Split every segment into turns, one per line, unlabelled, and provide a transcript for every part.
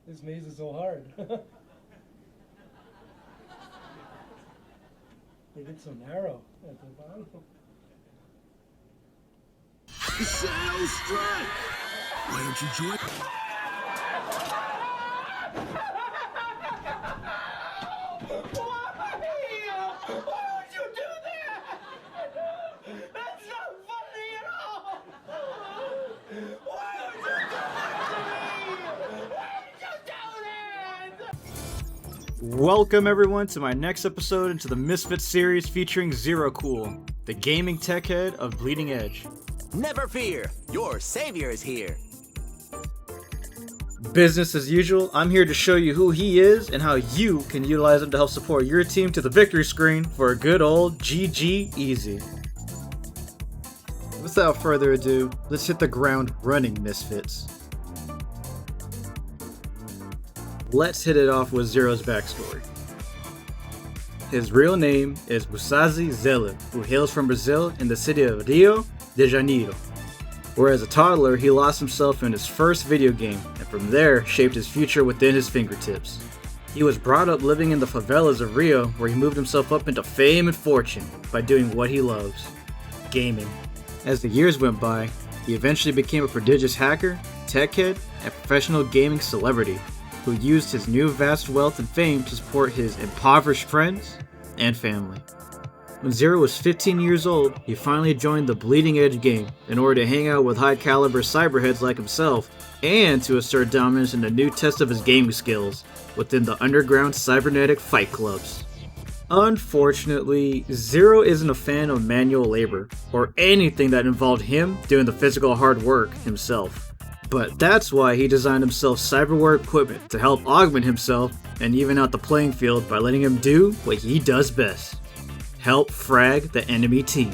This maze is so hard. They get so narrow at the bottom.
Shadow Strike! Why don't you join?
Welcome everyone to my next episode into the Misfit Series featuring ZeroCool, the gaming tech head of Bleeding Edge.
Never fear, your savior is here.
Business as usual, I'm here to show you who he is and how you can utilize him to help support your team to the victory screen for a good old GG easy. Without further ado, let's hit the ground running, Misfits. Let's hit it off with Zero's backstory. His real name is Musashi Zella, who hails from Brazil in the city of Rio de Janeiro, where as a toddler he lost himself in his first video game and from there shaped his future within his fingertips. He was brought up living in the favelas of Rio, where he moved himself up into fame and fortune by doing what he loves, gaming. As the years went by, he eventually became a prodigious hacker, tech head, and professional gaming celebrity, who used his new vast wealth and fame to support his impoverished friends and family. When Zero was 15 years old, he finally joined the Bleeding Edge game in order to hang out with high-caliber cyberheads like himself and to assert dominance in a new test of his gaming skills within the underground cybernetic fight clubs. Unfortunately, Zero isn't a fan of manual labor or anything that involved him doing the physical hard work himself. But that's why he designed himself cyberware equipment to help augment himself and even out the playing field by letting him do what he does best: help frag the enemy team.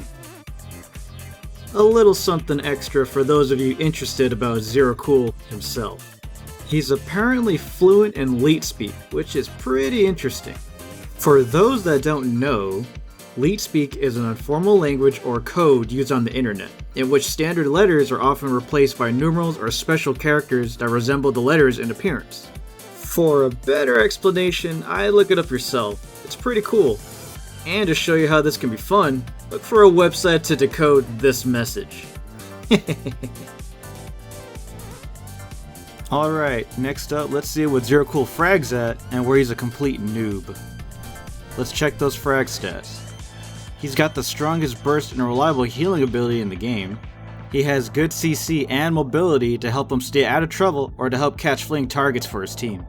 A little something extra for those of you interested about ZeroCool himself. He's apparently fluent in Leet Speak, which is pretty interesting. For those that don't know, Leet Speak is an informal language or code used on the internet, in which standard letters are often replaced by numerals or special characters that resemble the letters in appearance. For a better explanation, I'd look it up yourself. It's pretty cool. And to show you how this can be fun, look for a website to decode this message. Alright, next up, let's see what ZeroCool frags at and where he's a complete noob. Let's check those frag stats. He's got the strongest burst and reliable healing ability in the game. He has good CC and mobility to help him stay out of trouble or to help catch fleeing targets for his team.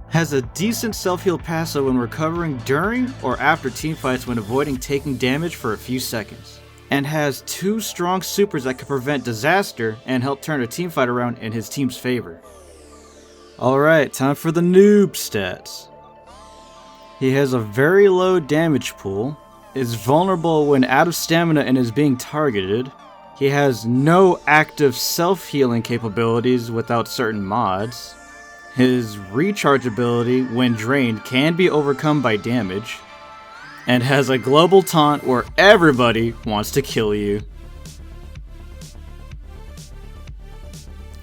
Has a decent self-heal passive when recovering during or after teamfights when avoiding taking damage for a few seconds. And has 2 strong supers that can prevent disaster and help turn a teamfight around in his team's favor. Alright, time for the noob stats. He has a very low damage pool, is vulnerable when out of stamina and is being targeted. He has no active self-healing capabilities without certain mods. His recharge ability, when drained, can be overcome by damage. And has a global taunt where everybody wants to kill you.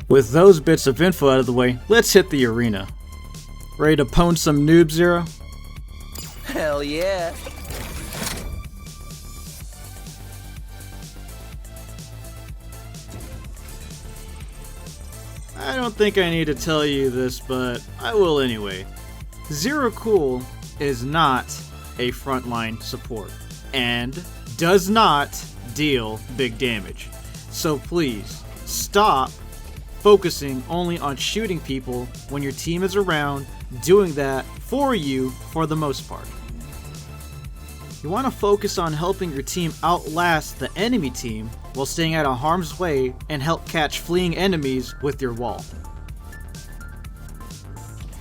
With those bits of info out of the way, let's hit the arena. Ready to pwn some noob, Zero?
Hell yeah.
I don't think I need to tell you this, but I will anyway. ZeroCool is not a frontline support and does not deal big damage. So please, stop focusing only on shooting people when your team is around, doing that for you for the most part. You want to focus on helping your team outlast the enemy team while staying out of harm's way and help catch fleeing enemies with your wall.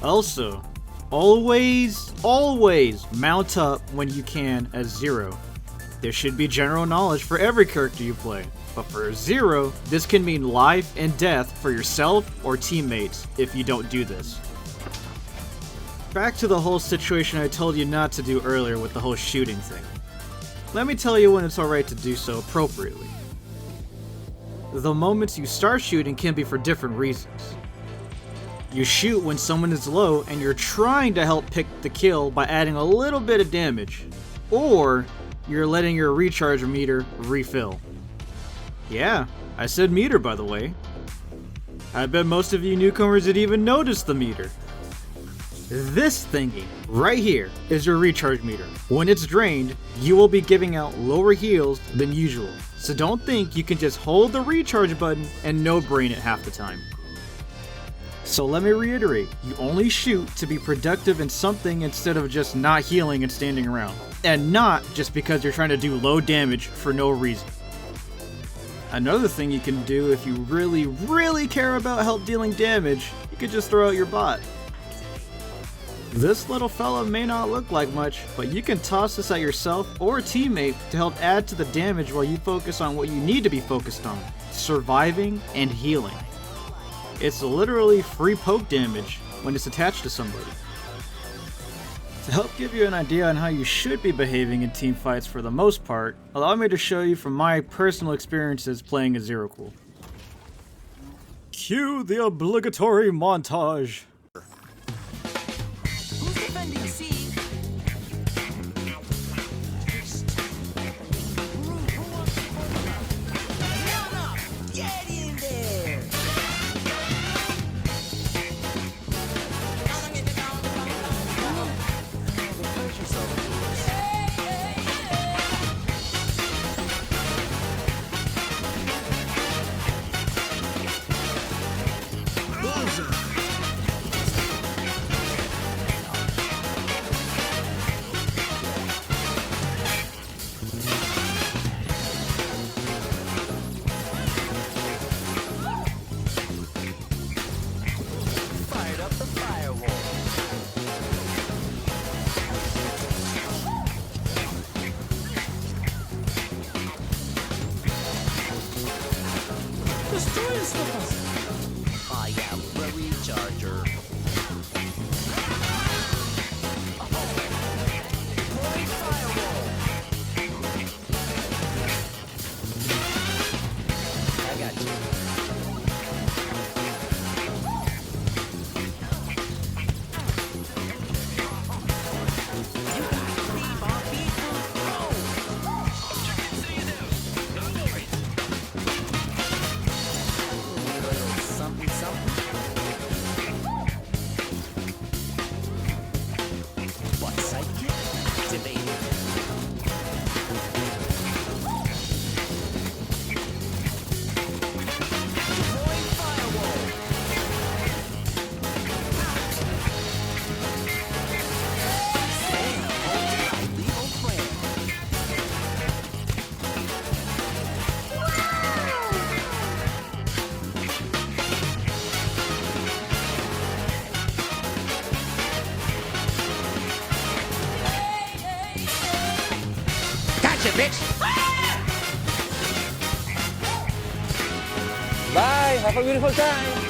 Also, always mount up when you can as Zero. There should be general knowledge for every character you play, but for Zero, this can mean life and death for yourself or teammates if you don't do this. Back to the whole situation I told you not to do earlier with the whole shooting thing. Let me tell you when it's alright to do so appropriately. The moments you start shooting can be for different reasons. You shoot when someone is low and you're trying to help pick the kill by adding a little bit of damage. Or you're letting your recharge meter refill. Yeah, I said meter by the way. I bet most of you newcomers didn't even notice the meter. This thingy right here is your recharge meter. When it's drained, you will be giving out lower heals than usual. So don't think you can just hold the recharge button and no brain it half the time. So let me reiterate, you only shoot to be productive in something instead of just not healing and standing around. And not just because you're trying to do low damage for no reason. Another thing you can do if you really care about help dealing damage, you could just throw out your bot. This little fella may not look like much, but you can toss this at yourself or a teammate to help add to the damage while you focus on what you need to be focused on, surviving and healing. It's literally free poke damage when it's attached to somebody. To help give you an idea on how you should be behaving in team fights for the most part, allow me to show you from my personal experiences playing as ZeroCool. Cue the obligatory montage.
Who's defending C? Get in there! Fired up the firewall. I am the recharger. Deploying firewall. I got you. Something, something. What sidekick? Activated. Deploying firewall. Say hello to my legal friend. Gotcha, bitch!
Bye. Have a beautiful time.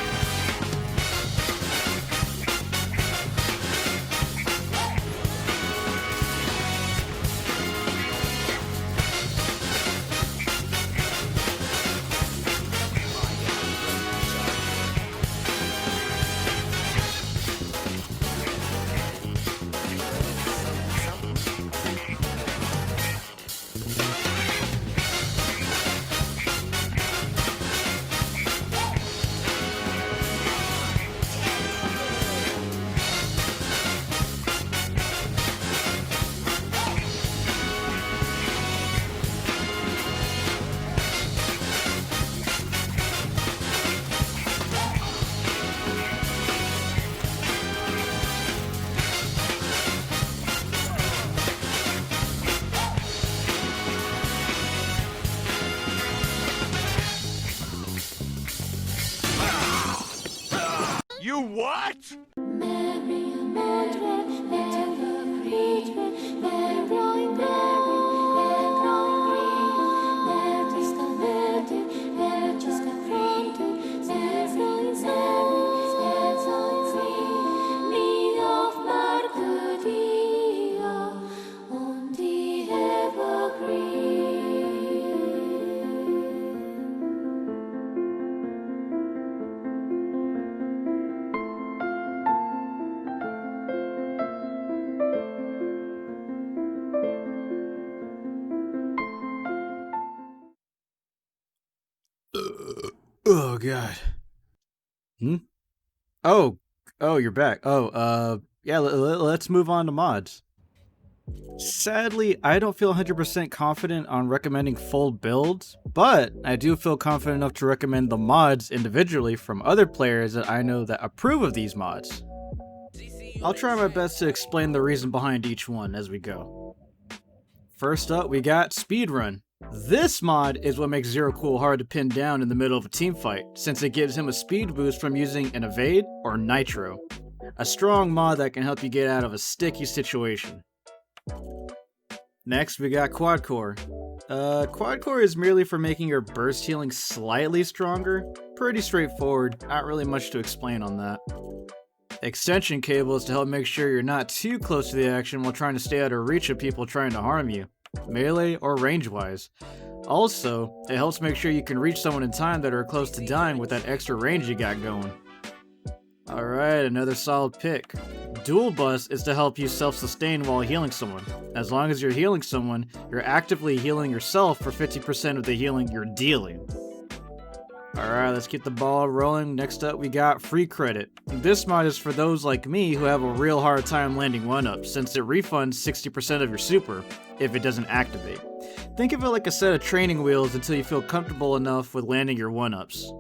You what?
Oh god. Hmm? Oh, you're back. Yeah, let's move on to mods. Sadly, I don't feel 100% confident on recommending full builds, but I do feel confident enough to recommend the mods individually from other players that I know that approve of these mods. I'll try my best to explain the reason behind each one as we go. First up, we got Speedrun. This mod is what makes ZeroCool hard to pin down in the middle of a team fight, since it gives him a speed boost from using an evade or nitro. A strong mod that can help you get out of a sticky situation. Next, we got Quadcore. Quadcore is merely for making your burst healing slightly stronger. Pretty straightforward, not really much to explain on that. Extension cable is to help make sure you're not too close to the action while trying to stay out of reach of people trying to harm you, melee or range-wise. Also, it helps make sure you can reach someone in time that are close to dying with that extra range you got going. Alright, another solid pick. Dual Bust is to help you self-sustain while healing someone. As long as you're healing someone, you're actively healing yourself for 50% of the healing you're dealing. Alright, let's keep the ball rolling. Next up, we got Free Credit. This mod is for those like me who have a real hard time landing 1-ups, since it refunds 60% of your super if it doesn't activate. Think of it like a set of training wheels until you feel comfortable enough with landing your 1-ups.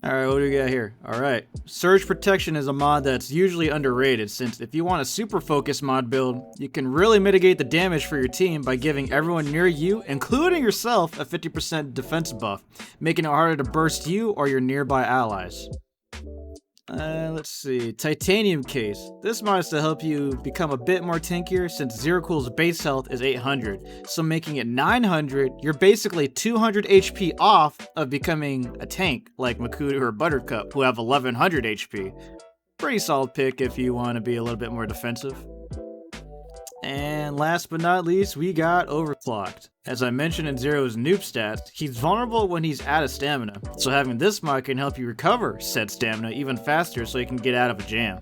Alright, what do we got here? Alright, Surge Protection is a mod that's usually underrated, since if you want a super focused mod build, you can really mitigate the damage for your team by giving everyone near you, including yourself, a 50% defense buff, making it harder to burst you or your nearby allies. Let's see, Titanium Case. This mod is to help you become a bit more tankier, since ZeroCool's base health is 800, so making it 900, you're basically 200 HP off of becoming a tank like Makuta or Buttercup, who have 1100 HP. Pretty solid pick if you want to be a little bit more defensive. And last but not least, we got Overclocked. As I mentioned in Zero's noob stats, he's vulnerable when he's out of stamina, so having this mod can help you recover said stamina even faster so you can get out of a jam.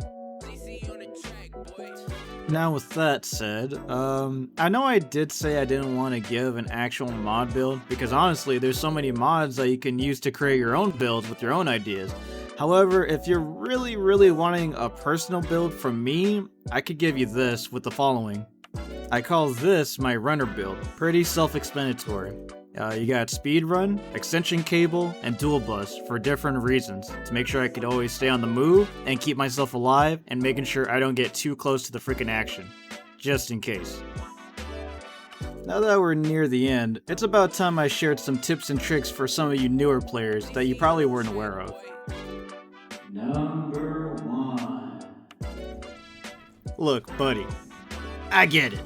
Now with that said, I know I did say I didn't want to give an actual mod build, because honestly there's so many mods that you can use to create your own builds with your own ideas. However, if you're really wanting a personal build from me, I could give you this with the following. I call this my runner build. Pretty self-explanatory. You got Speedrun, Extension Cable, and Dual Bust for different reasons. To make sure I could always stay on the move and keep myself alive, and making sure I don't get too close to the freaking action. Just in case. Now that we're near the end, it's about time I shared some tips and tricks for some of you newer players that you probably weren't aware of. Number 1. Look, buddy. I get it.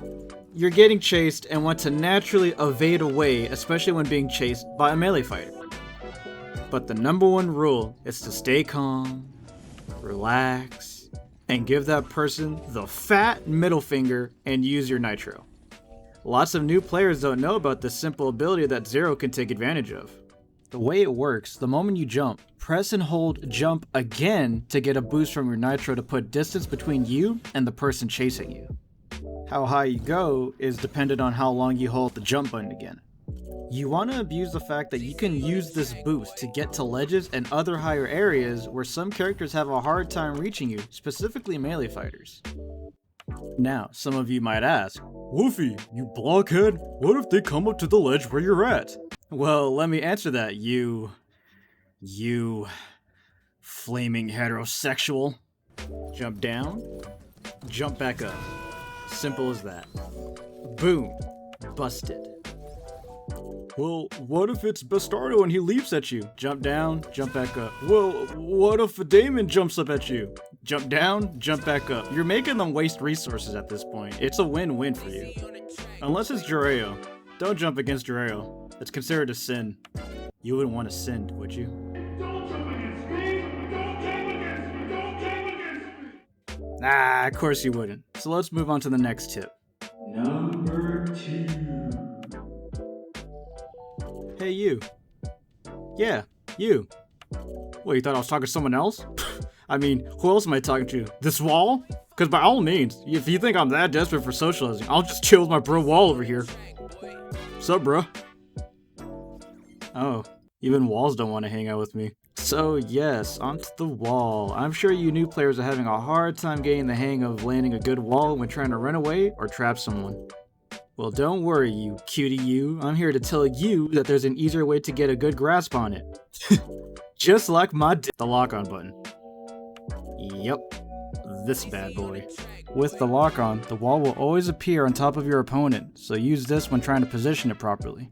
You're getting chased and want to naturally evade away, especially when being chased by a melee fighter. But the number one rule is to stay calm, relax, and give that person the fat middle finger and use your nitro. Lots of new players don't know about this simple ability that Zero can take advantage of. The way it works, the moment you jump, press and hold jump again to get a boost from your nitro to put distance between you and the person chasing you. How high you go is dependent on how long you hold the jump button again. You want to abuse the fact that you can use this boost to get to ledges and other higher areas where some characters have a hard time reaching you, specifically melee fighters. Now, some of you might ask, Wolfie, you blockhead, what if they come up to the ledge where you're at? Well, let me answer that, you flaming heterosexual. Jump down, jump back up. Simple as that. Boom. Busted. Well, what if it's Bastardo and he leaps at you? Jump down, jump back up. Well, what if a Damon jumps up at you? Jump down, jump back up. You're making them waste resources at this point. It's a win-win for you. Unless it's Jiraiya. Don't jump against Jiraiya. It's considered a sin. You wouldn't want to sin, would you?
Don't jump against me! Don't jump against me! Don't jump against me!
Ah, of course you wouldn't. So let's move on to the next tip. Number 2. Hey, you. Yeah, you. What, you thought I was talking to someone else? I mean, who else am I talking to? This wall? Because by all means, if you think I'm that desperate for socializing, I'll just chill with my bro Wall over here. Sup, bro? Oh, Even walls don't want to hang out with me. So yes, onto the wall. I'm sure you new players are having a hard time getting the hang of landing a good wall when trying to run away or trap someone. Well, don't worry, you cutie you. I'm here to tell you that there's an easier way to get a good grasp on it. Just like the lock-on button. Yep, this bad boy. With the lock-on, the wall will always appear on top of your opponent, so use this when trying to position it properly.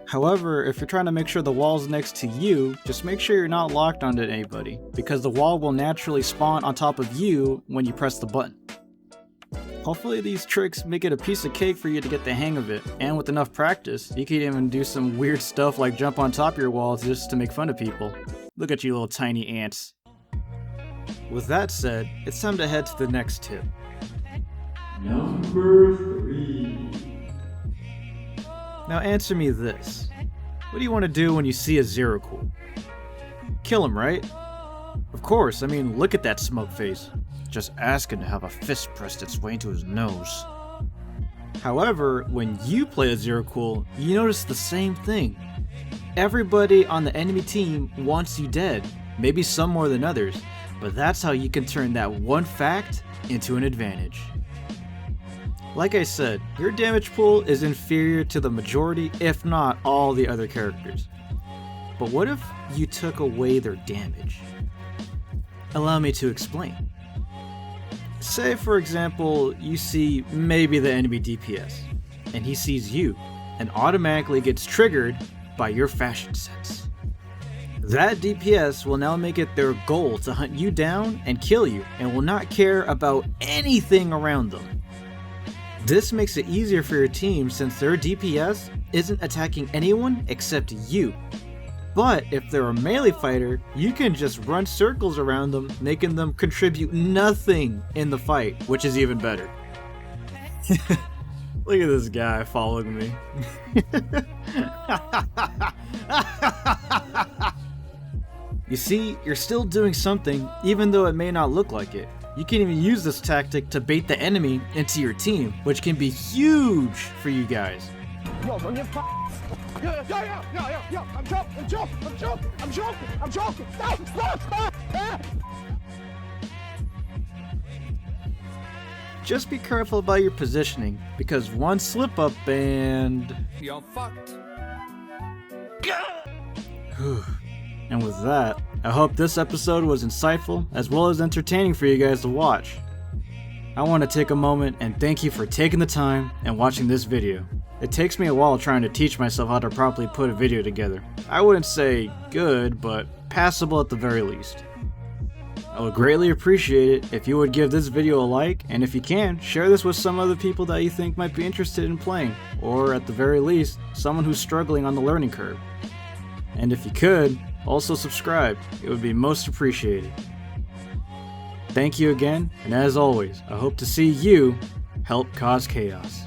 However, if you're trying to make sure the wall's next to you, just make sure you're not locked onto anybody, because the wall will naturally spawn on top of you when you press the button. Hopefully these tricks make it a piece of cake for you to get the hang of it, and with enough practice, you can even do some weird stuff like jump on top of your wall just to make fun of people. Look at you little tiny ants. With that said, it's time to head to the next tip.
Number 3.
Now answer me this. What do you want to do when you see a ZeroCool? Kill him, right? Of course, I mean, look at that smug face. Just asking to have a fist pressed its way into his nose. However, when you play a ZeroCool, you notice the same thing. Everybody on the enemy team wants you dead, maybe some more than others, but that's how you can turn that one fact into an advantage. Like I said, your damage pool is inferior to the majority, if not all the other characters. But what if you took away their damage? Allow me to explain. Say for example, you see maybe the enemy DPS, and he sees you, and automatically gets triggered by your fashion sense. That DPS will now make it their goal to hunt you down and kill you, and will not care about anything around them. This makes it easier for your team since their DPS isn't attacking anyone except you. But if they're a melee fighter, you can just run circles around them, making them contribute nothing in the fight, which is even better. Look at this guy following me. You see, you're still doing something, even though it may not look like it. You can even use this tactic to bait the enemy into your team, which can be huge for you guys.
Yo, don't get Yo, I'm joking. Stop.
Just be careful about your positioning, because one slip up and...
You're fucked.
And with that, I hope this episode was insightful as well as entertaining for you guys to watch. I want to take a moment and thank you for taking the time and watching this video. It takes me a while trying to teach myself how to properly put a video together. I wouldn't say good, but passable at the very least. I would greatly appreciate it if you would give this video a like, and if you can, share this with some other people that you think might be interested in playing, or at the very least, someone who's struggling on the learning curve. And if you could, also subscribe, it would be most appreciated. Thank you again, and as always, I hope to see you help cause chaos.